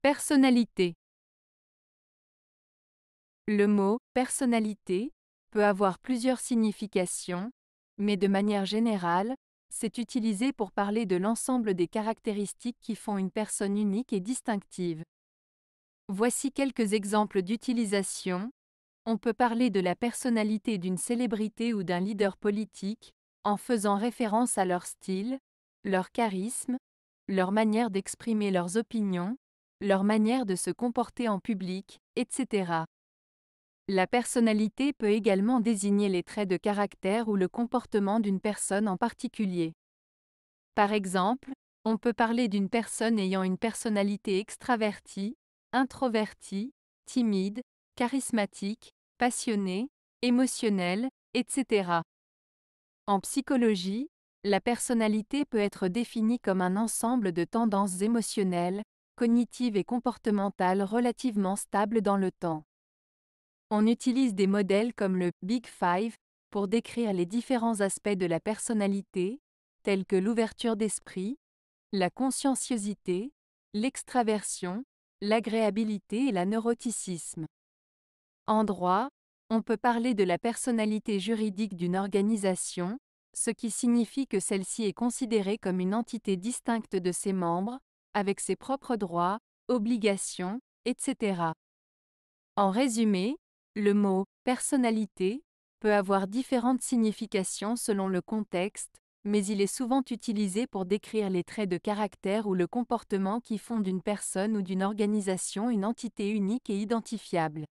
Personnalité. Le mot personnalité peut avoir plusieurs significations, mais de manière générale, c'est utilisé pour parler de l'ensemble des caractéristiques qui font une personne unique et distinctive. Voici quelques exemples d'utilisation. On peut parler de la personnalité d'une célébrité ou d'un leader politique, en faisant référence à leur style, leur charisme, leur manière d'exprimer leurs opinions, leur manière de se comporter en public, etc. La personnalité peut également désigner les traits de caractère ou le comportement d'une personne en particulier. Par exemple, on peut parler d'une personne ayant une personnalité extravertie, introvertie, timide, charismatique, passionnée, émotionnelle, etc. En psychologie, la personnalité peut être définie comme un ensemble de tendances émotionnelles, cognitives et comportementales relativement stables dans le temps. On utilise des modèles comme le Big Five pour décrire les différents aspects de la personnalité, tels que l'ouverture d'esprit, la conscienciosité, l'extraversion, l'agréabilité et la neuroticisme. En droit, on peut parler de la personnalité juridique d'une organisation, ce qui signifie que celle-ci est considérée comme une entité distincte de ses membres, avec ses propres droits, obligations, etc. En résumé, le mot personnalité peut avoir différentes significations selon le contexte, mais il est souvent utilisé pour décrire les traits de caractère ou le comportement qui font d'une personne ou d'une organisation une entité unique et identifiable.